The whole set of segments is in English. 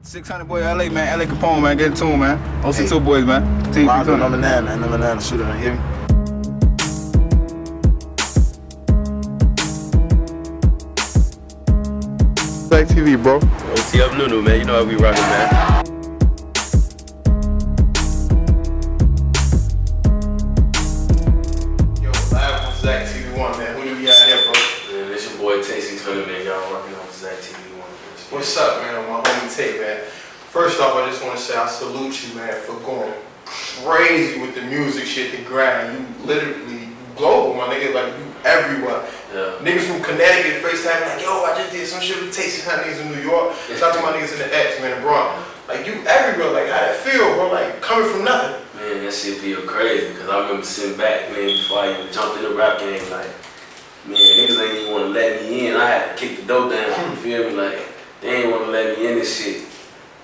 600 boy, LA man, LA Capone man, get it to him man. OC2 boys man. Team number 9 man, number 9 shooter, you hear me? Black TV, bro. OT up Nunu, man. You know how we rockin', man. Yo, live on Zach TV1, man. Who do we got here, bro? Man, it's your boy Pt1, man. Y'all rockin' on Zach TV1. What's up, man? My homie Tate, man. First off, I just want to say I salute you, man, for going crazy with the music shit, the grind. You literally global, my nigga. Like, you everywhere. Yeah. Niggas from Connecticut FaceTime like, yo, I just did some shit with Tate. Niggas in New York. Talk to my niggas in the X, man, in Bronx. Like, you everywhere. Like, how that feel, bro? Like, coming from nothing. Man, that shit feel crazy, because I remember sitting back, man, before I even jumped in the rap game, like, man, niggas ain't even want to let me in. I had to kick the door down, you feel me? Like, they ain't want to let me in this shit.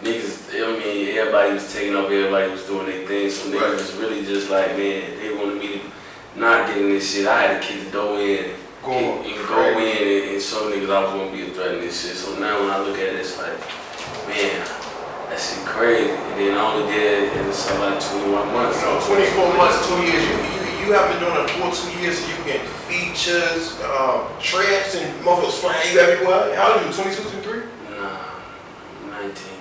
Niggas, I mean, everybody was taking over, everybody was doing their thing, so niggas was really just like, man, they wanted me to not get in this shit. I had to kick the door in, go in and show niggas I was going to be a threat in this shit. So now when I look at it, it's like, man, that shit crazy. And then I only did it in something like 21 months. So 24 months, 2 years. You have been doing it for 2 years, so you get features, trips, and motherfuckers flying you everywhere. How old are you, 22, 23? Nah, 19.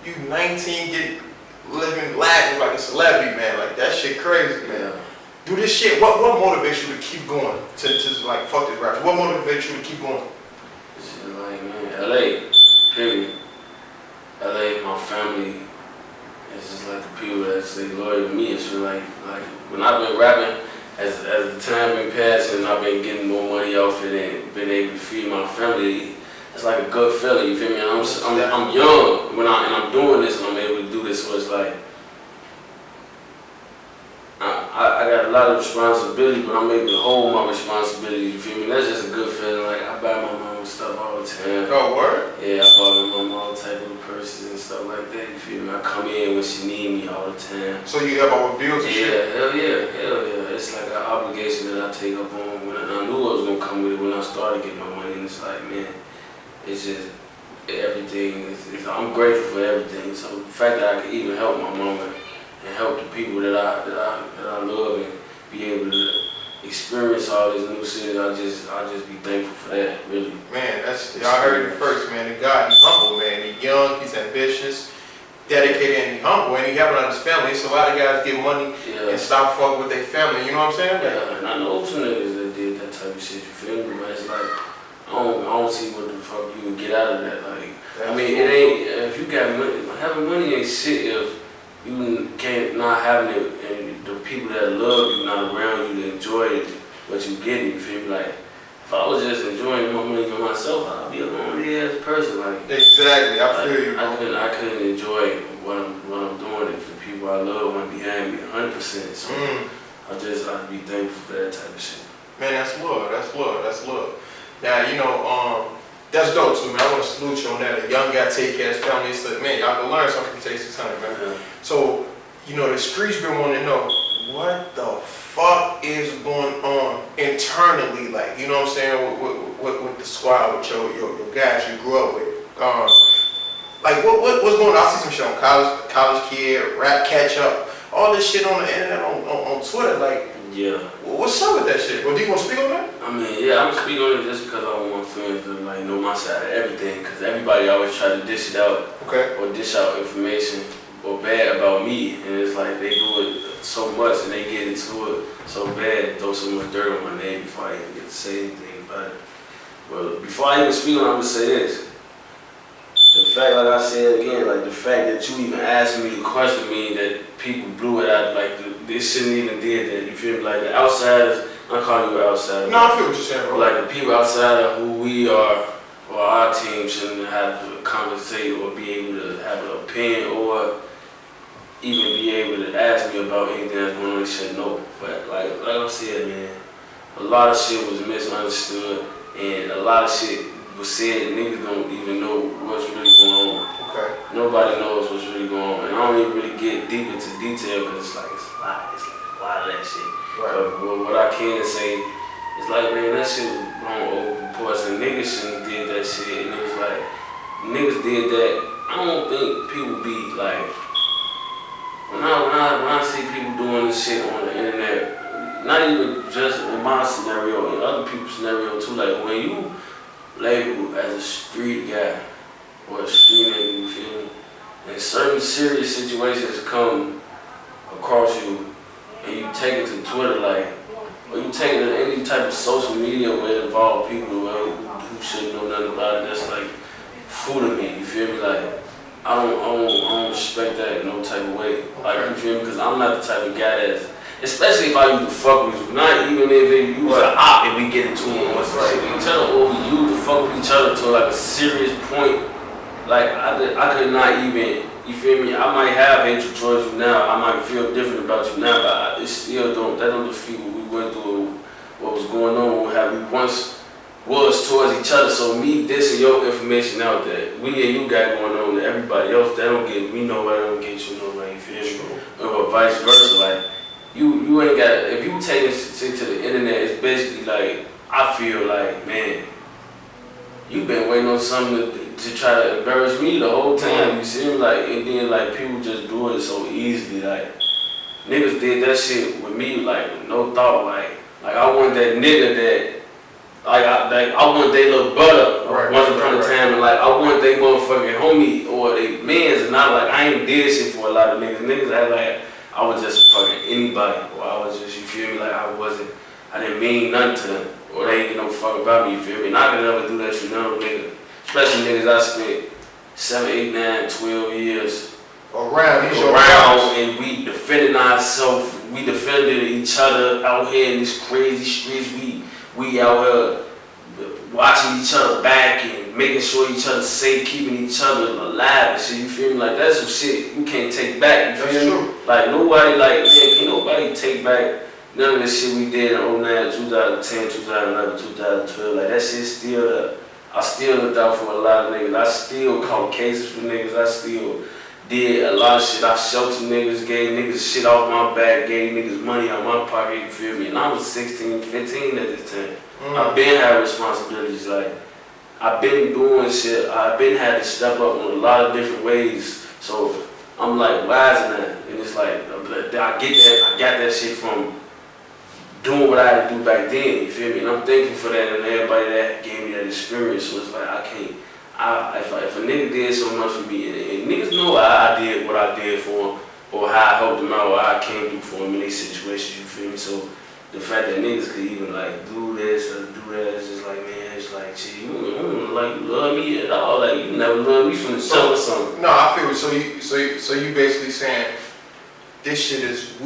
You 19, get living life like a celebrity, man. Like, that shit crazy, man. Yeah. Do this shit. What motivates you to keep going? To like, fuck this rap. What motivates you to keep going? It's just like, man, LA, period. LA, my family, it's just like the people that stay loyal to me. It's just like when I've been rapping, as the time been passing, I've been getting more money off it and been able to feed my family. It's like a good feeling, you feel me? And I'm young and I'm doing this and I'm able to do this, so it's like I got a lot of responsibility, but I'm able to hold my responsibility, you feel me? That's just a good feeling. Like, I buy my mama stuff all the time. Oh, word? Yeah, I buy my mama all type of purses and stuff like that, you feel me? I come in when she need me all the time. So you help out with bills and shit? Yeah, hell yeah. It's like an obligation that I take up on when I knew I was gonna come with it when I started getting my money, and it's like, man, it's just everything. I'm grateful for everything. So the fact that I can even help my mama and help the people that I love and be able to experience all this new shit, I just be thankful for that, really. Man, y'all heard it first, man. The guy, he's humble, man. He's young, he's ambitious, dedicated, and he's humble, and he helping out his family. So a lot of guys get money and stop fucking with their family. You know what I'm saying? Yeah, and I know some niggas that did that type of shit. You feel me? But it's like, I don't see what the fuck you can get out of that. Like, I mean, it ain't, if you got money, having money ain't shit if you can't not having it and the people that love you not around you to enjoy what you getting. You feel me? Like, if I was just enjoying my money for myself, I'd be a lonely ass person. Like, exactly, I feel you. I couldn't enjoy what I'm doing if the people I love weren't behind me 100%. So I'd be thankful for that type of shit. Man, that's love. That's love. That's love. Now, you know, that's dope too, man. I want to salute you on that. A young guy take care of his family. It's like, man, y'all can learn something from Tate600, man. Yeah. So, you know, the streets been wanting to know what the fuck is going on internally, like, you know what I'm saying, with the squad, with your guys you grew up with. Like, what's going on? I see some shit on college kid, rap catch up, all this shit on the internet, on Twitter, like. Yeah. What's up with that shit? Well, do you want to speak on that? I mean, yeah, I'm gonna speak on it just because I don't want fans to like know my side of everything. Because everybody always try to dish it out, or dish out information or bad about me, and it's like they do it so much and they get into it so bad and throw so much dirt on my name before I even get to say anything about it. Well, before I even speak on it, I'm gonna say this. The fact, like I said again, like the fact that you even asked me to question me, that people blew it out, like they shouldn't even did that. You feel me? Like the outsiders, I'm calling you an outsider. No, I feel what you're saying, bro. Like the people outside of who we are or our team shouldn't have to conversate or be able to have an opinion or even be able to ask me about anything that's going on. They should know. But like I said, man, a lot of shit was misunderstood and a lot of shit was said and niggas don't even know what's really going on. Okay. Nobody knows what's really going on. And I don't even really get deep into detail because it's like a lot of that shit. Right. But what I can say is like, man, that shit was blown over proportion. Niggas shouldn't have did that shit. And it was like, niggas did that, I don't think people be like, when I see people doing this shit on the internet, not even just in my scenario, in other people's scenario too, like when you labeled as a street guy or a street nigga, you feel me? And certain serious situations come across you and you take it to Twitter, like, or you take it to any type of social media where it involves people who shouldn't know nothing about it, that's like food to me, you feel me? Like, I don't respect that in no type of way. Like, you feel me? Because I'm not the type of guy that's, especially if I use the fuck with you, not even if they use an op and we get into it or each other, or we use the fuck with each other to like a serious point. Like, I could not even, you feel me? I might have hatred towards you now, I might feel different about you now, but it still that don't defeat what we went through, what was going on, how we once was towards each other. So me dissing your information out that we and you got going on to everybody else, that don't get me nowhere, don't get you nowhere, you feel me? Or vice versa, like, you ain't got, if you take this shit to the internet, it's basically like, I feel like, man, you been waiting on something to try to embarrass me the whole time, you see me? Like, and then like people just do it so easily, like, niggas did that shit with me, like, with no thought, like I want that nigga that, I want they little brother once upon a time, and like, I want they motherfucking homie or they mans, and not like, I ain't did shit for a lot of niggas. Niggas act like I was just fucking anybody, or I was just, you feel me, like I didn't mean nothing to them, or they ain't get no fuck about me, you feel me? And I could never do that to none of them niggas, especially niggas I spent 7, 8, 9, 12 years around, and we defended ourselves, we defended each other out here in these crazy streets, we out here watching each other back and making sure each other safe, keeping each other alive and shit, you feel me? Like, that's some shit you can't take back, you feel me? Like, nobody, like, man, can't nobody take back none of this shit we did in 09, 2010, 2011, 2012. Like, that shit still, I still looked out for a lot of niggas. I still caught cases for niggas. I still did a lot of shit. I sheltered niggas, gave niggas shit off my back, gave niggas money out my pocket, you feel me? And I was 16, 15 at this time. I've been having responsibilities, like, I've been doing shit, I've been had to step up in a lot of different ways. So I'm like, why isn't that? And it's like, I got that shit from doing what I had to do back then, you feel me? And I'm thankful for that and everybody that gave me that experience. So it's like, if a nigga did so much for me, and niggas know I did what I did for him, or how I helped them out, or how I came through for him in these situations, you feel me? So the fact that niggas could even like do this or do that, it's just like, man, it's like, shit, you don't like love me at all. Like, you never loved me from the jump or something. No, I feel it. So you basically saying this shit is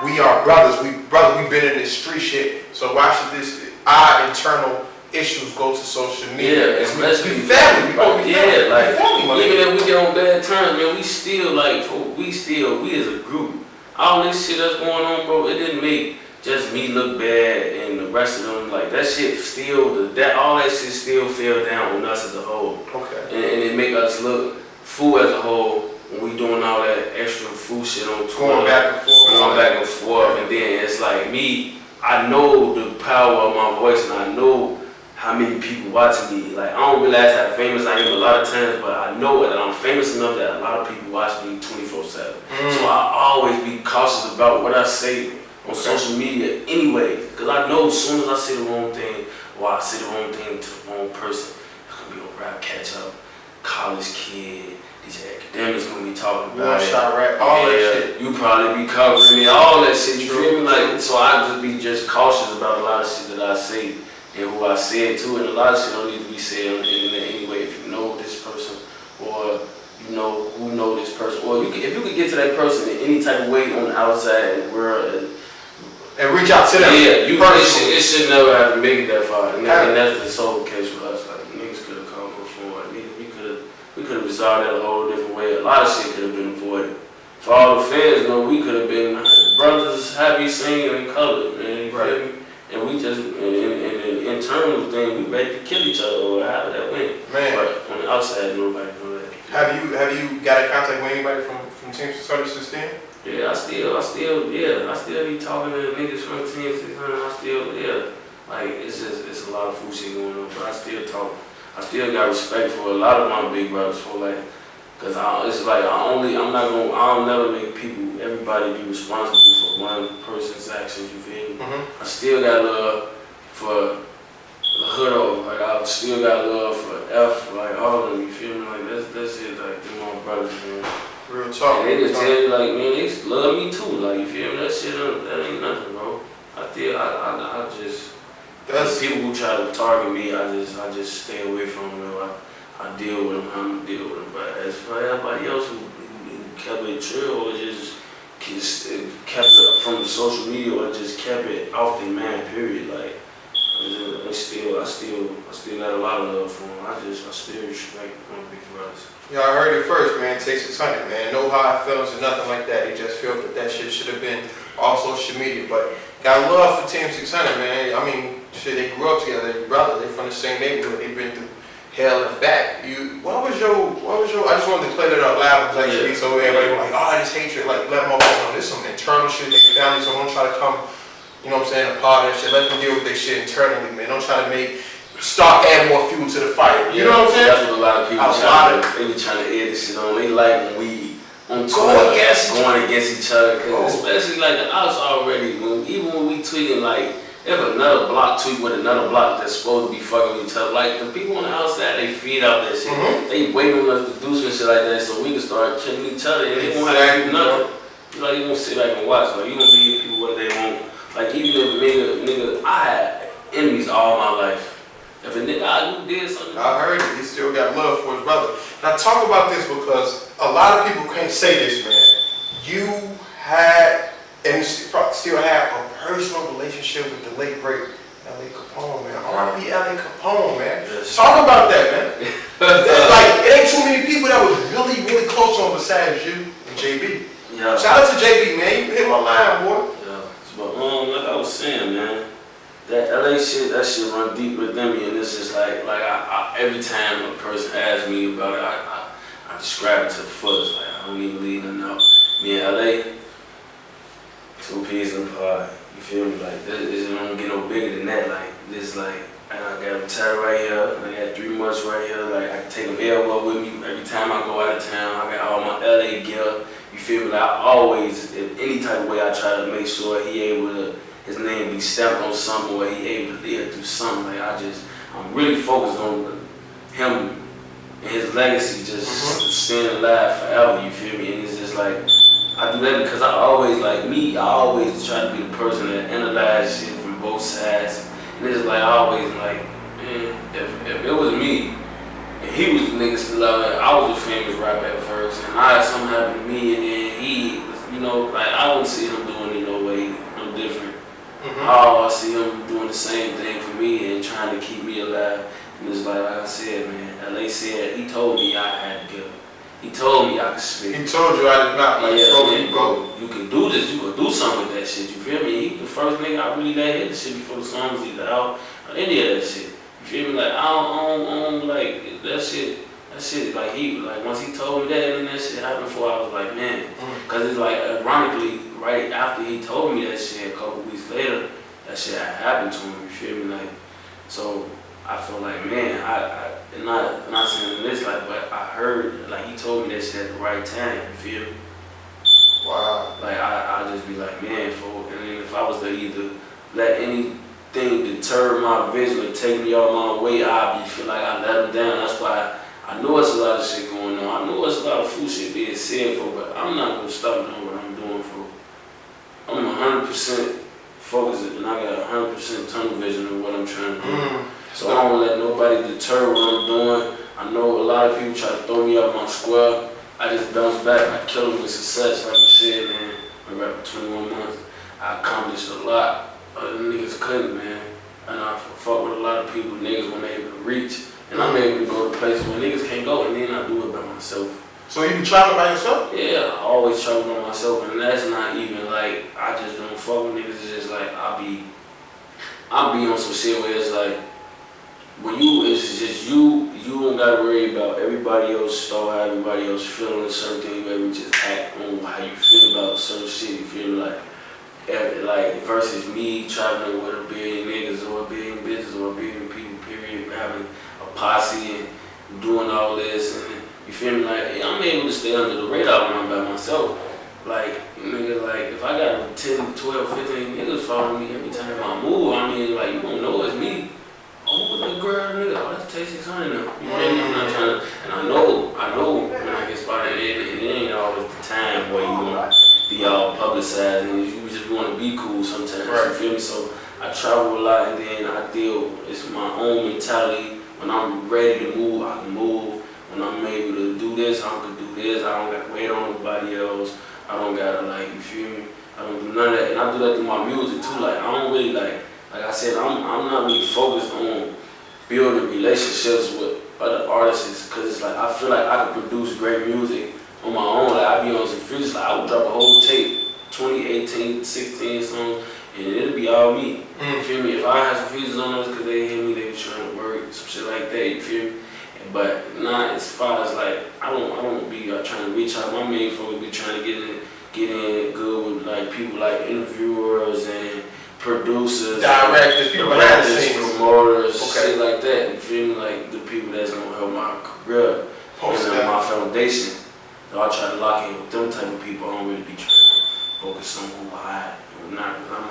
we are brothers. We've been in this street shit. So why should our internal issues go to social media? Yeah, especially we family. We family. Even if we get on bad terms, man, we still like, we as a group. All this shit that's going on, bro, it didn't make just me look bad and the rest of them, like, that shit still, all that shit still fell down on us as a whole. Okay. And it make us look fool as a whole when we doing all that extra fool shit on Twitter. Going back and forth. And then it's like me, I know the power of my voice and I know how many people watching me. Like, I don't realize how famous I am a lot of times, but I know that I'm famous enough that a lot of people watch me 24/7. So I always be cautious about what I say on social media anyway, because I know as soon as I say the wrong thing, or I say the wrong thing to the wrong person, it's going to be a rap catch up, college kid, these academics going to be talking about it. All that shit. You probably be covering me, all that shit, you feel me? Like, so I just be cautious about a lot of shit that I say. And who I said to, and a lot of shit don't need to be said on the internet anyway. If you know this person, or you know who know this person, or if you could get to that person in any type of way on the outside in the world, and reach out to them. Yeah, it should never have to make it that far. And that's the sole case with us. Like, niggas could have come before. We could have resolved that a whole different way. A lot of shit could have been avoided. For all the fans, we could have been brothers, happy, singing, and colored, man. You feel me? And we just, in the internal thing, we ready to kill each other or however that went. Man. But on the outside, nobody know that. Have you got in contact with anybody from Team 600 since then? Yeah, I still be talking to niggas from Team 600. Like, it's a lot of food shit going on, but I still talk. I still got respect for a lot of my big brothers for like, cause it's like I'll never make everybody be responsible for one person's actions. You feel me? I still got love for the hood over. Like I still got love for F, like all of them. You feel me? Like that's it. Like them my brothers, man. Real talk. And they just tell you like, man, they love me too. Like you feel me? That shit, that ain't nothing, bro. I just. That's people who try to target me. I just stay away from them. I deal with them. I'm gonna deal with them. But as for everybody else who kept it trill or just kept it from the social media or just kept it off the man, period. Like I still got a lot of love for them. I still respect my big brothers. Yeah, I heard it first, man. It takes a ton, man. No hard feelings or nothing like that. He just felt that shit should have been off social media. But got love for Team 600, man. I mean, shit, they grew up together. They're brothers. They're from the same neighborhood. They've been through hell and back. What was your? I just wanted to clear that up loud, because actually, so everybody was like, oh, this hatred, like let them know this some internal shit. Their families don't want to try to come, you know what I'm saying, a part of that shit. Let them deal with their shit internally, man. Don't try to start adding more fuel to the fire. You know what I'm saying? That's what a lot of people they be trying to add this shit on. They like when we on tour going against each other, cause especially like the outs already. Even when we tweeting like. If another block tweet with another block that's supposed to be fucking with each other, like the people on the outside, they feed out that shit. They wait on us to do some shit like that so we can start killing each other and they won't have to do nothing. You like, you won't sit back and watch. Like, you gonna give people what they want. Like, even if nigga, I had enemies all my life. If a nigga I knew did something. I heard it. He still got love for his brother. Now, talk about this because a lot of people can't say this, man. You had, and still have a personal relationship with the late great L.A. Capone, man. R.I.P. L.A. Capone, man. Yes. Talk about that, man. Like, it ain't too many people that was really, really close to him besides you and JB. Yeah. Shout out to JB, man. You hit my line, boy. Yeah. But like I was saying, man, that LA shit, that shit run deep within me, and it's just like I every time a person asks me about it, I describe it to the fullest. Like I don't even leave nothing out. Me and LA. 2 peas in a pod, you feel me? Like, it don't get no bigger than that. Like, this, like, I got a tie right here, I got 3 months right here. Like, I can take them everywhere with me every time I go out of town. I got all my LA gear, you feel me? Like, I always, in any type of way, I try to make sure his name be stamped on something or he able to live through something. Like, I'm really focused on him and his legacy just staying alive forever, you feel me? And it's just like, I do that because I always try to be the person that analyze shit from both sides. And it's like, I always like, man, if it was me, and he was the nigga still out there, I was a famous rapper at first, and I had something happen to me, and then he was, you know, like, I don't see him doing it no way, no different. I see him doing the same thing for me and trying to keep me alive. And it's like I said, man, LA said, he told me I had to give. He told me I could speak. He told you I did not. Like, yeah, bro, you can do this. You can do something with that shit. You feel me? He the first nigga I really let hit the shit before the song was either out or any of that shit. You feel me? Like I don't like that shit. That shit like once he told me that and that shit happened before, I was like, man, because it's like ironically right after he told me that shit a couple weeks later, that shit had happened to him. You feel me? Like so. I feel like, man, I'm not saying this, like, but I heard, like, he told me that shit at the right time, you feel me? Wow. Like, I just be like, man, and then if I was to either let anything deter my vision or take me out my way, I'd feel like I let him down. That's why I know it's a lot of shit going on. I know it's a lot of fool shit being said for, but I'm not going to stop doing what I'm doing for. I'm 100% focused, and I got 100% tunnel vision of what I'm trying to do. So I don't let nobody deter what I'm doing. I know a lot of people try to throw me up my square. I just bounce back. I kill them with success, like you said, man. I rap for 21 months. I accomplished a lot. Other niggas couldn't, man. And I fuck with a lot of people. Niggas weren't able to reach, and I'm able to go to places where niggas can't go, and then I do it by myself. So you be traveling by yourself? Yeah, I always travel by myself, and that's not even like I just don't fuck with niggas. It's just like I be on some shit where it's like. When it's just you don't gotta worry about everybody else thought, how everybody else feeling a certain thing. You ever just act on how you feel about certain shit. You feel like versus me traveling with a billion niggas or a billion bitches or a billion people, period, having a posse and doing all this, and you feel me? Like, I'm able to stay under the radar when I'm by myself. Like, nigga, like, if I got 10, 12, 15 niggas following me every time I move, I mean, like, you don't know it's me. Oh, what that girl, nigga? Oh, that's Pt1 now. You feel me? I'm not trying to, and I know when I get spotted, and it ain't always the time where you want to be all publicized, and you just want to be cool sometimes, you feel me? So I travel a lot, and then I deal, it's my own mentality. When I'm ready to move, I can move. When I'm able to do this, I can do this. I don't got to wait on nobody else. I don't got to, like, you feel me? I don't do none of that, and I do that through my music too. Like, I don't really, like I said, I'm not really focused on building relationships with other artists, because it's like, I feel like I can produce great music on my own. Like, I be on some features, like, I would drop a whole tape, 2018, 16 songs, and it'll be all me. You feel me? If I had some features on those, because they hear me, they be trying to work, some shit like that, you feel me? But not as far as, like, I don't be trying to reach out. My main focus be trying to get in good with, like, people like interviewers and producers, directors, people behind the scenes, promoters, shit like that. You feel me? Like, the people that's gonna help my career and my foundation. So I try to lock in with them type of people. I don't really be trying to focus on who hot, who not. Cause I'm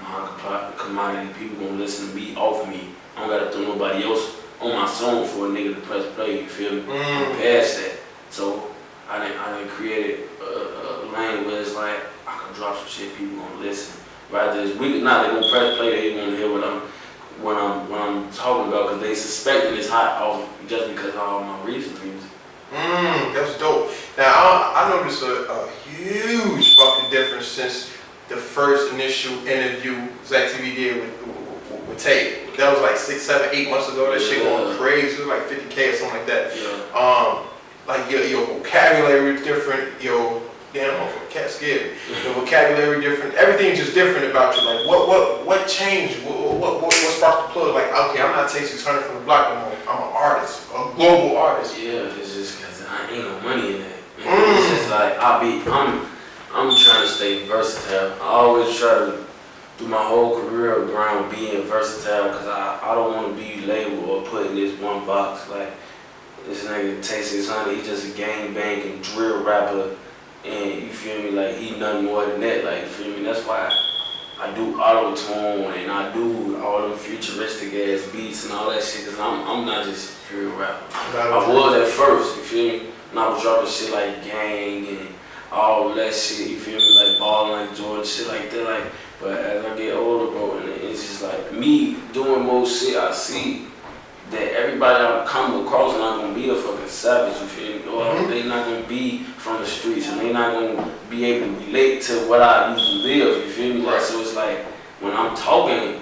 hot commodity. People gonna listen to me off of me. I don't gotta throw nobody else on my song for a nigga to press play. You feel me? I'm past that. So I done created a lane where it's like I can drop some shit, people gonna listen. Rather it's weak or not, they gonna press play, they gonna hear what I'm talking about, because they suspecting it's hot off just because of all my recent music. That's dope. Now I noticed a huge fucking difference since the first initial interview Zach TV did with Tate. That was like 6, 7, 8 months ago. That shit going crazy. It was like 50K or something like that. Yeah. Like your vocabulary is different. Your vocabulary different. Everything's just different about you. Like what changed? What sparked the plug? Like, okay, I'm not Pt1 from the block anymore. I'm an artist, a global artist. Yeah, it's just because I ain't no money in that. It's just like I'm trying to stay versatile. I always try to do my whole career around being versatile, because I don't want to be labeled or put in this one box. Like, this nigga Pt1, he just a gangbang and drill rapper. And you feel me, like, he nothing more than that, like, you feel me? That's why I do auto-tune and I do all them futuristic ass beats and all that shit, because I'm not just a pure rapper. I was at first, you feel me? And I was dropping shit like Gang and all that shit, you feel me? Like Ballin' Like Jordan, shit like that, like, but as I get older, bro, and it's just like me doing more shit, I see that everybody I come across not gonna be a fucking savage, you feel me? Or they not gonna be from the streets, and they not gonna be able to relate to what I used to live, you feel me? Like, so it's like, when I'm talking,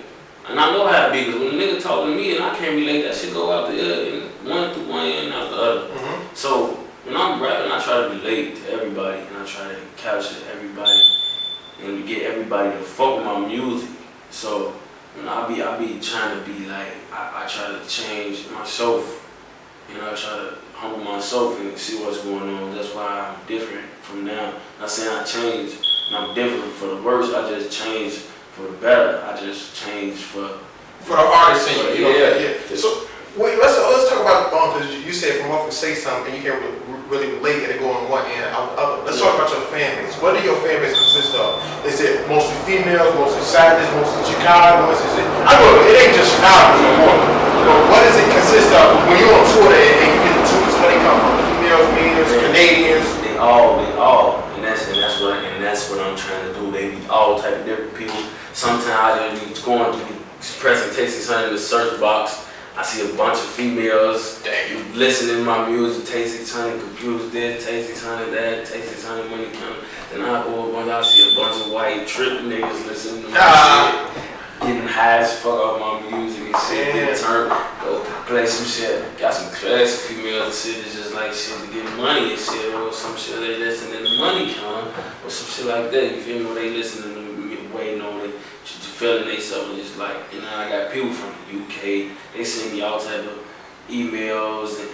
and I know how to be, because when a nigga talking to me and I can't relate, that shit go out the ear, and one through one and out the other. So when I'm rapping, I try to relate to everybody, and I try to capture everybody, and to get everybody to fuck with my music. So when I be trying to be like, I try to change myself, and I try to humble myself and see what's going on. That's why I'm different from now. Not saying I changed and I'm different for the worse, I just changed for the better. I just changed for the artist in you. Yeah. So wait, let's talk about, because you said from motherfucker say something and you can't really relate and go on one end out the other. Let's talk about your fan base. What do your fan base consist of? Is it mostly females, mostly savages, mostly Chicagoans? Is it? I know it ain't just Chicago no more. But what does it consist of when you're on tour and you get the tours? Where they come from? Females, males, Canadians? They all, and that's what I'm trying to do. They be all type of different people. Sometimes I just be going through pressing Pt1 in the search box. I see a bunch of females listening to my music, Pt1, computers this, Pt1 that, Pt1 money counter. Then I go over and I see a bunch of white tripping niggas listening to my shit, getting high as fuck off my music and shit, getting turned, go play some shit. Got some classic females and shit that's just like shit to get money and shit, or some shit they listening to money counter, or some shit like that, you feel me? When they listening to me waiting on it. Feeling themselves, just like, you know, I got people from the UK, they send me all type of emails and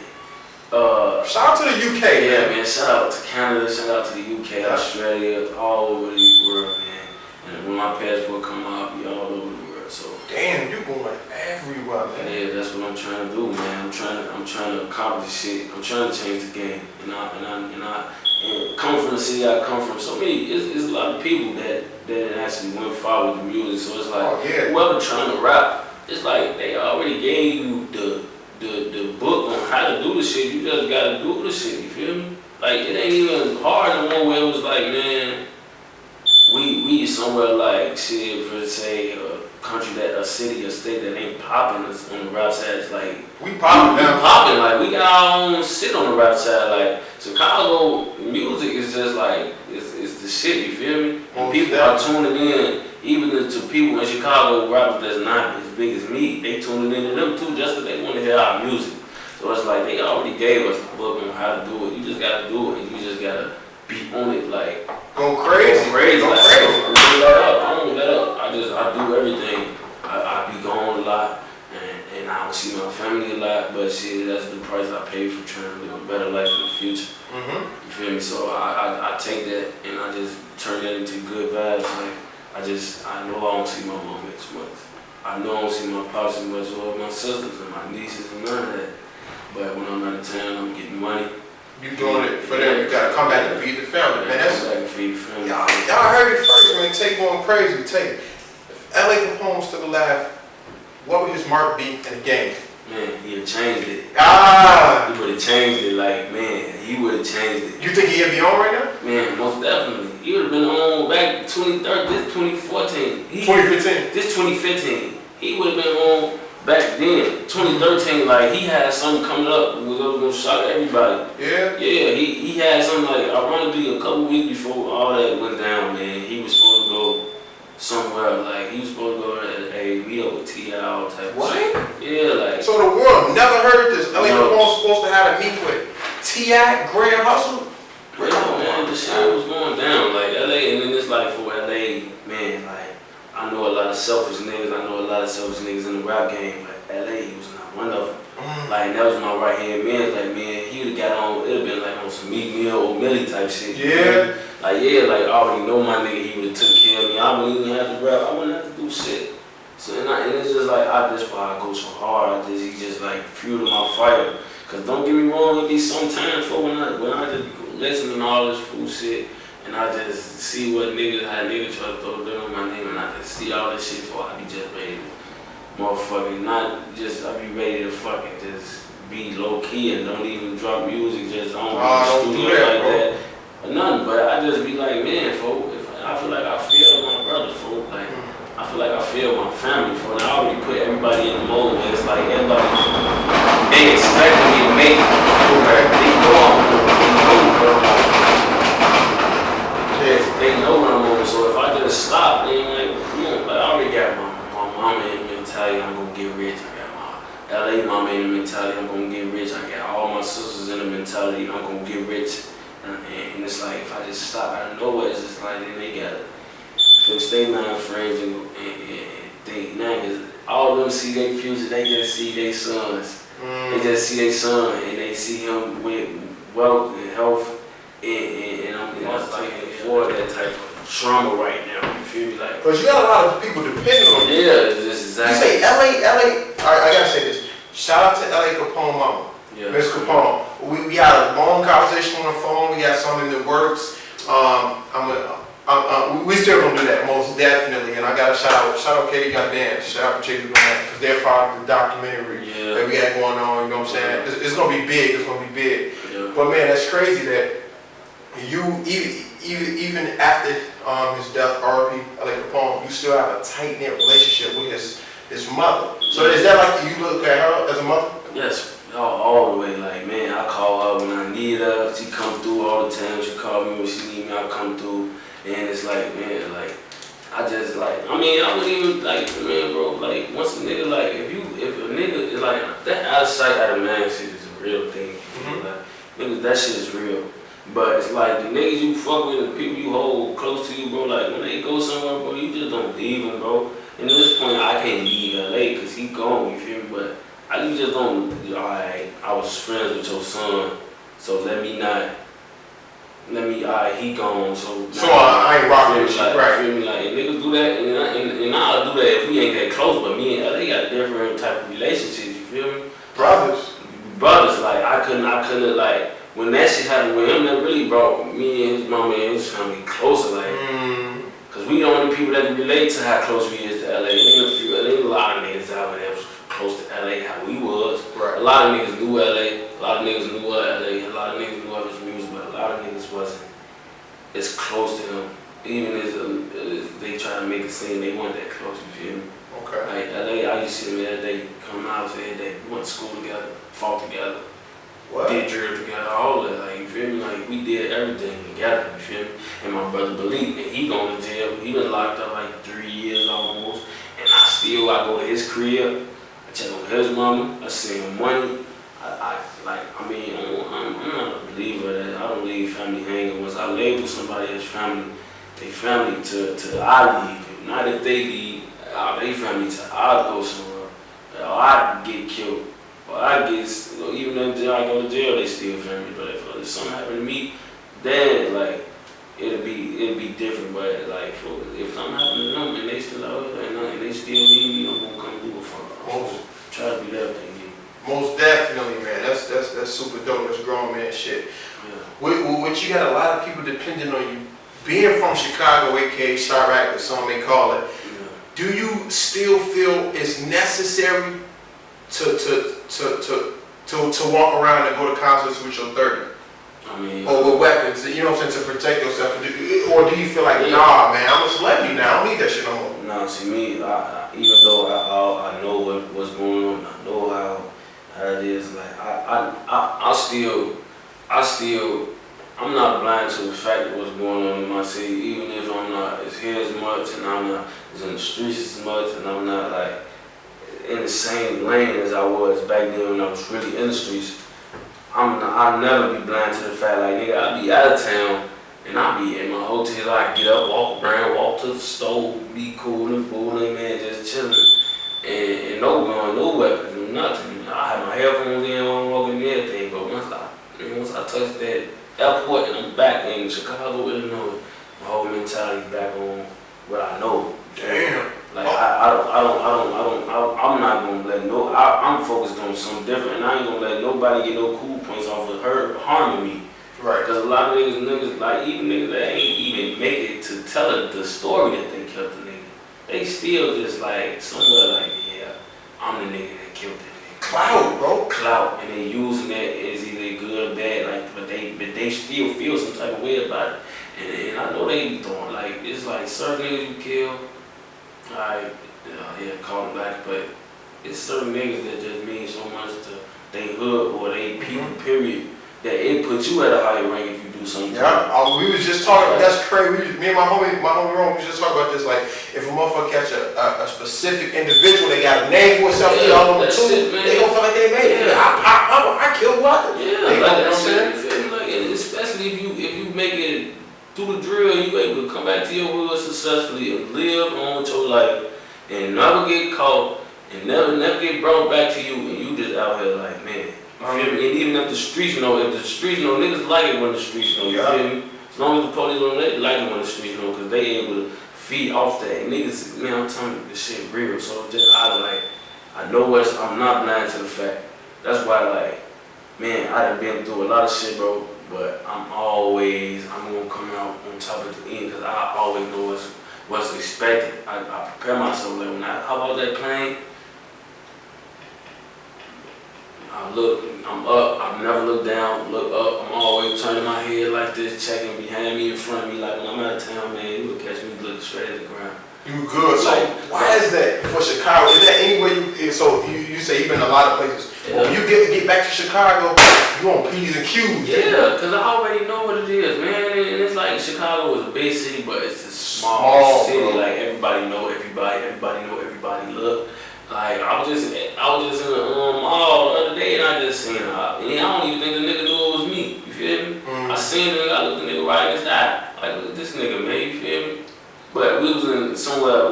shout out to the UK. Yeah, man, shout out to Canada, shout out to the UK, Australia, all over the world, man. And when my passport come out, I'll be all over the world. So damn, you going everywhere, man. Yeah, that's what I'm trying to do, man. I'm trying trying to accomplish shit. I'm trying to change the game. And coming from the city I come from, so many, it's a lot of people that actually went far with the music. So it's like, whoever trying to rap, it's like they already gave you the book on how to do the shit. You just gotta do the shit, you feel me? Like, it ain't even hard no more where it was like, man, we somewhere like, shit, for say, a country a city, a state that ain't popping on the rap side. It's like, we popping now. We popping, like, we got our own shit on the rap side. Like, Chicago music is just like, it's the shit, you feel me? And people are tuning in, even to people in Chicago, rappers that's not as big as me, they tuning in to them too, just because they want to hear our music. So it's like, they already gave us the book on how to do it. You just gotta do it, and you just gotta be on it, like, go crazy. Go crazy. I don't let up. I do everything. I be gone a lot, and I don't see my family a lot, but shit, that's the price I pay for trying to live a better life in the future. You feel me? So I take that and I just turn that into good vibes. Like, I know I don't see my mom as much. I know I don't see my pops as much, or my sisters and my nieces and none of that. But when I'm out of town, I'm getting money. You doing it for them. You gotta come back and feed the family, man. That's feed the family. Y'all heard it first, man. Take going crazy. Take. If L.A. Capone still alive, what would his mark be in the game? Man, he'd have changed it. He would have changed it. Like, man, he would have changed it. You think he'd be on right now? Man, most definitely. He would have been on back 2013, this 2014. 2015. This 2015. He would have been on back then, 2013, like, he had something coming up that was gonna shock everybody. Yeah? Yeah, he had something, like, ironically, a couple weeks before all that went down, man, he was supposed to go somewhere, like, he was supposed to go to a meet up with T.I. type of shit. Yeah, like. So the world never heard this. L.A. Capone's supposed to have a meet with T.I., Grand Hustle? Yeah, man, the shit was going down, like, L.A., and then it's like, for L.A., man, like, I know a lot of selfish niggas. I know a lot of selfish niggas in the rap game, but LA, he was not one of them. Like, that was my right hand man. Like, man, he would've got on. It'd been like on some Meek Mill or Millie type shit. Yeah. Like, yeah, like, I already know my nigga. He would've took care of me. I wouldn't even have to rap. I wouldn't have to do shit. So and it's just like, that's why I go so hard. He just like fueled my fire. Cause don't get me wrong, it be some time for when I just listen to all this fool shit. And I just see what how niggas try to throw dirt on my name, and I just see all this shit before I be just ready to motherfucking I be ready to fucking just be low key and don't even drop music, just don't do that, like that or nothing. But I just be like, man, folk, I feel like I feel my brother, folk, like I feel like I feel my family, folk. And I already put everybody in the mold where it's like everybody, they expect me to make it. They know what I'm on, so if I just stop, then like, I already got my mama in the mentality I'm gonna get rich. I got my LA mama in the mentality I'm gonna get rich. I got all my sisters in the mentality I'm gonna get rich. And it's like, if I just stop out of nowhere, it's just like, then they gotta fix their mind frames and think now, cause all of them see their future, they just see their sons. They just see their son and they see him with wealth and health. And I'm taking for that type of trauma right now. You feel me? Like, because you got a lot of people depending on you. Yeah, it's just exactly. You say LA. I gotta say this. Shout out to LA Capone mama, Miss Capone. We had a long conversation on the phone. We got something that works. We still gonna do that most definitely. And I gotta shout out Katie Goddamn. Shout out to Chicks on that because they're part of the documentary that we got going on. You know what I'm saying? It's gonna be big. It's gonna be big. Yeah. But man, that's crazy that. You even after his death, R.P. L.A. Capone, you still have a tight knit relationship with his mother. So is that like you look at her as a mother? Yes, all the way. Like, man, I call her when I need her. She come through all the time. She call me when she need me. I come through, and it's like, man, like I just like. I mean, I wouldn't even like, man, bro. Like once a nigga, like if a nigga is like that, out of sight, out of mind, shit is a real thing. Like niggas, that shit is real. But it's like the niggas you fuck with, the people you hold close to you, bro, like when they go somewhere, bro, you just don't leave them, bro. And at this point, I can't leave LA because he gone, you feel me? But you just don't, alright, I was friends with your son, so he gone, so I ain't rocking with you, like, right? You feel me? Like, niggas do that, and I'll do that if we ain't that close, but me and LA got a different type of relationship, you feel me? Brothers. exactly with him that really brought me and his mama and his family closer, like, cause we the only people that can relate to how close we is to LA. There ain't a lot of niggas out there that was close to LA how we was. Right. A lot of niggas knew LA, a lot of niggas knew LA, a lot of niggas knew of his music, but a lot of niggas wasn't as close to him. Even as they try to make it seem they weren't that close, you feel me? Okay. Like LA, I used to see them every day, come out every day, we went to school together, fought together. What? Did drill together, all that, like, you feel me? Like, we did everything together, you feel me? And my brother believed that he going to jail. He been locked up like 3 years almost. And I go to his crib, I check on his mama, I send him money. I'm not a believer that I don't leave family hanging. Once I label somebody as family, they family to I leave. Not if they leave, they family to I go somewhere. Or I get killed. Well, I guess, even if I go to jail, they still family. But if something happened to me, then like it'll be different. But like if something happened to them and they still out there and they still need me, I'm gonna come do it for them. Try to be there if they need me. Most definitely, man. That's super dope. That's grown man shit. Yeah. What you got a lot of people depending on you. Being from Chicago, aka Chirac, as some may call it. Yeah. Do you still feel it's necessary to walk around and go to concerts with your 30? I mean, or with weapons, you know what I'm saying, to protect yourself? Or do you feel like, nah, man, I'm a celebrity now, I don't need that shit no more? nah, see me, even though I know what's going on, I know how it is, like, I'm not blind to the fact of what's going on in my city, even if I'm not as here as much, and I'm not as in the streets as much, and I'm not, like, in the same lane as I was back then when I was really in the streets. I'll never be blind to the fact, like, nigga, I'll be out of town and I'll be in my hotel. I get up, walk around, walk to the store, be cool and fooling, man, just chilling. And no gun, no weapons, no nothing. I have my headphones in while I'm walking and everything, but once I touch that airport and I'm back in Chicago, Illinois, my whole mentality back on what I know. Damn. Like I'm not gonna let I'm focused on something different, and I ain't gonna let nobody get no cool points off of her harming me. Right. Cause a lot of niggas, like even niggas that ain't even make it to tell the story that they killed the nigga, they still just like somewhere like, yeah, I'm the nigga that killed that nigga. Clout, bro. Clout, and they using that as either good or bad, like, but they still feel some type of way about it, and I know they be throwing like it's like certain niggas you kill. Call them black, but it's certain niggas that just mean so much to they hood or they people, period, that it puts you at a higher rank if you do something. Yeah, we was just talking, that's crazy. Me and my homie Ron, we was just talking about this, like, if a motherfucker catch a specific individual, they got a name for itself, all on the too, they gonna feel like they made it. I killed what? Yeah, they like know what I'm saying? like, and especially if you make it through the drill, you able to come back to your hood successfully and live on with your life and never get caught and never get brought back to you, and you just out here like, man, you feel me? And even if the streets know, niggas like it when the streets know, you feel me? As long as the police don't like it when the streets know, because they able to feed off that. And niggas, man, I'm telling you, this shit real. So just I'm not blind to the fact. That's why, like, man, I done been through a lot of shit, bro, but I'm gonna come out on top at the end, because I always know what's expected. I prepare myself, like when I hop out that plane, I'm up, I never look down, look up, I'm always turning my head like this, checking behind me, in front of me, like when I'm out of town, man, you would catch me looking straight at the ground. You good, so why is that for Chicago? Is that anywhere you say you've been a lot of places, when you get back to Chicago, you on P's and Q's? Yeah, because I already know what it is, man, and it's like Chicago is a big city, but it's a small city, bro. Like everybody know everybody look. Like I was just in the mall the other day, and I just seen her. And I don't even think the nigga knew it was me. You feel me? I seen the nigga, I looked the nigga right in his eye. Like, look at this nigga, man. You feel me? But we was in somewhere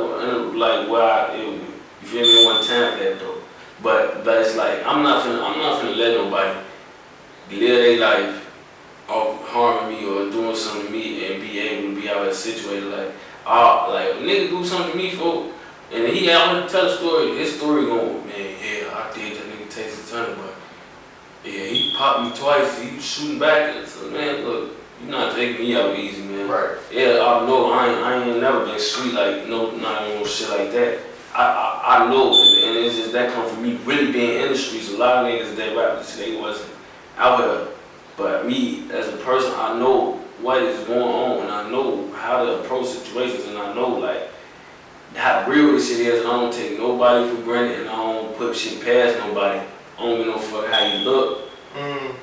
like where you feel me? It wasn't time for that though. But it's like I'm not finna let nobody live their life off harming me or doing something to me and be able to be out here situated like a nigga do something to me, folks. And he always tell a story. His story going, man, yeah, I did that nigga Texas Turner, but yeah, he popped me twice. He was shooting back. I said, man, look, you're not taking me out easy, man. Right. Yeah, I know I ain't never been sweet like no shit like that. I know, and it's just that come from me really being in the streets. A lot of niggas that rap today wasn't out here, but me as a person, I know what is going on, and I know how to approach situations, and I know like how real this shit is, and I don't take nobody for granted, and I don't put shit past nobody. I don't give no fuck how you look.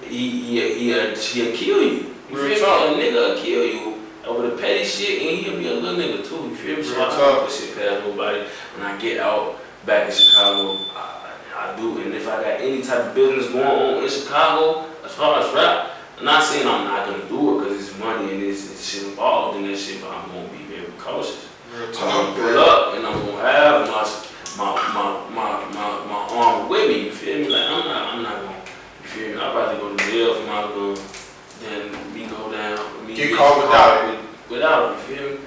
He'll kill you. You feel me? A nigga will kill you over the petty shit, and he'll be a little nigga too. You feel me? So I don't put shit past nobody. When I get out back in Chicago, I do. And if I got any type of business going on in Chicago, as far as rap, I'm not saying I'm not gonna do it because it's money and it's shit involved in that shit, but I'm gonna be very cautious. I'm gonna pull up and I'm gonna have my arm with me. You feel me? Like I'm not gonna. You feel me? I'd rather go to jail for my gun than me go down. Me get caught without it. Without it, you feel me?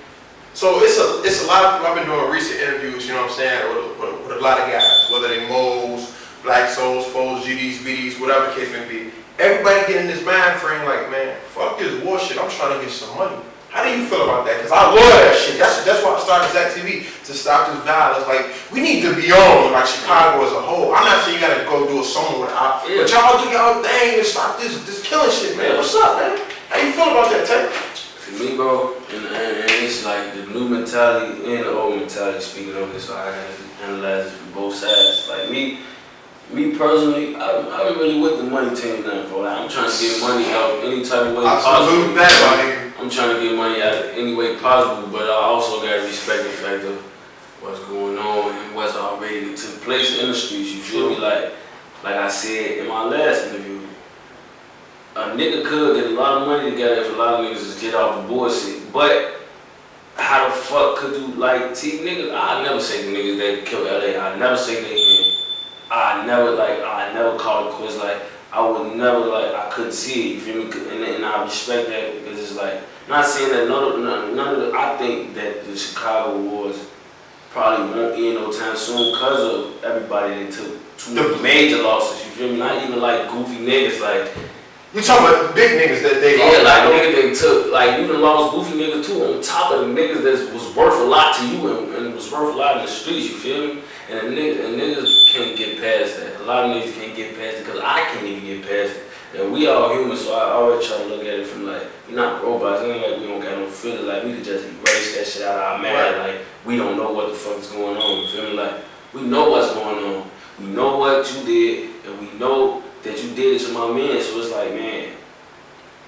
So it's a lot of people. I've been doing recent interviews, you know what I'm saying, with a lot of guys, whether they moles, black souls, foes, GDs, BDs, whatever the case may be. Everybody getting this mind frame like, man, fuck this war shit. I'm trying to get some money. How do you feel about that? Because I love that shit. That's why I started Zach TV, to stop this violence. Like, we need to be on, like Chicago as a whole. I'm not saying you gotta go do a song with but y'all do y'all thing and stop this killing shit, man. What's up, man? How you feel about that, Tay? For me, bro, and it's like the new mentality and the old mentality speaking of this, so I gotta analyze it from both sides. Like me personally, I'm really with the money team now, bro. Like, I'm trying to get money out any type of way possible. I'm trying to get money out any way possible, but I also gotta respect the fact of what's going on and what's already took place in the streets. You feel me? Like I said in my last interview, a nigga could get a lot of money together if a lot of niggas just get off the bullshit. But how the fuck could you niggas? I never say the niggas that kill LA. I never say they can. I never call it quits. Like I would never I couldn't see it. You feel me? And I respect that because it's like not saying that none of the. I think that the Chicago wars probably won't end no time soon because of everybody that took two major losses. You feel me? Not even like goofy niggas like. You talking about big niggas that they lost? Yeah, like niggas they took, like you done lost goofy niggas too on top of the niggas that was worth a lot to you and was worth a lot in the streets, you feel me? And niggas can't get past that. A lot of niggas can't get past it because I can't even get past it. And we all human, so I always try to look at it from like, we're not robots, it ain't like we don't got no feeling, like we could just erase that shit out of our mind, like we don't know what the fuck is going on, you feel me? Like, we know what's going on, we know what you did, and we know that you did it to my man, so it's like, man,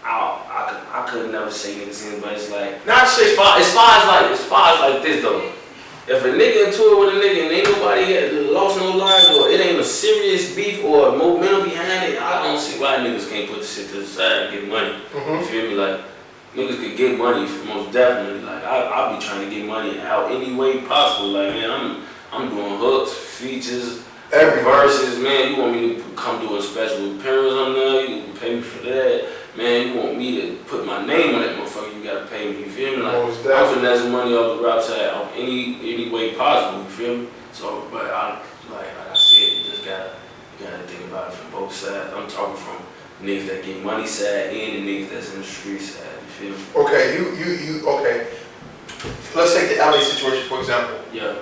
I could never say niggas in, but it's like, not shit. As far as like this though, if a nigga into it with a nigga and ain't nobody had lost no lives or it ain't a serious beef or momentum behind it, I don't see why niggas can't put the shit to the side and get money. You feel me? Like, niggas could get money for most definitely. Like, I be trying to get money out any way possible. Like, man, I'm doing hooks, features, every verses, man. You want me to come do a special appearance on there? You can pay me for that. Man, you want me to put my name on that motherfucker, you gotta pay me, you feel me? Like, I'm finessing money off the rap side off any way possible, you feel me? So, but like I said, you just gotta think about it from both sides. I'm talking from niggas that get money side and the niggas that's in the street side, you feel me? Okay, okay. Let's take the LA situation, for example. Yeah.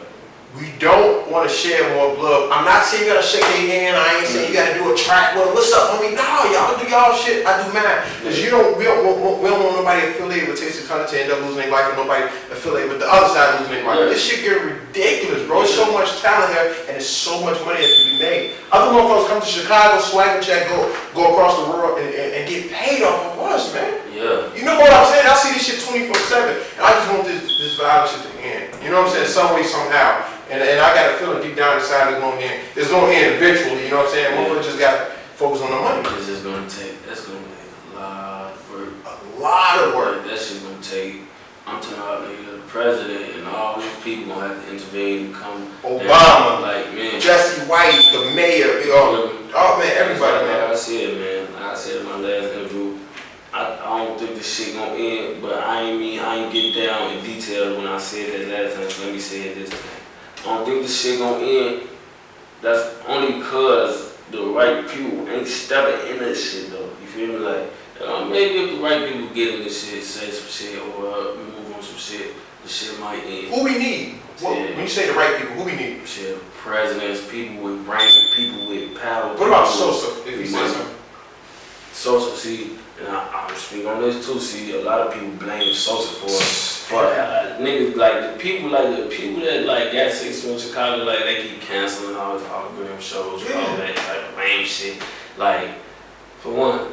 We don't want to share more blood. I'm not saying you gotta shake their hand. I ain't saying you gotta do a track. Well, what's up, homie? No, y'all do y'all shit. I do mine. Cause we don't want nobody affiliated with Tasty Content end up losing their life, and nobody affiliated with the other side losing their life. This shit get ridiculous, bro. There's so much talent here, and there's so much money that can be made. Other motherfuckers come to Chicago, swag a check, go across the world, and get paid off of us, man. Yeah. You know what I'm saying? I see this shit 24/7, and I just want this violence shit to end. You know what I'm saying? Some way, somehow. And I got a feeling deep down inside it's gonna end eventually, you know what I'm saying? Motherfuckers just gotta focus on the money. That's gonna take a lot of work. A lot of work. That shit gonna take, I'm talking about nigga, the president and all these people gonna have to intervene and come. Obama, like, man. Jesse White, the mayor, oh man, everybody, man. Like I said, man, like I said in my last interview, I don't think this shit gonna end, but I ain't get down in detail when I said that last time, so let me say it this time. I don't think this shit gonna end. That's only cause the right people ain't stepping in this shit though. You feel me? Like maybe if the right people get in this shit, say some shit or move on some shit, the shit might end. Who we need? Well, when you say the right people, who we need? Shit, presidents, people with rank, people with power. What about Sosa? If he says something. Sosa, see, and I'm speaking on this too. See, a lot of people blame Sosa for niggas like the people that like got 6 in Chicago, like they keep canceling all his autograph shows, all that type of lame shit. Like, for one,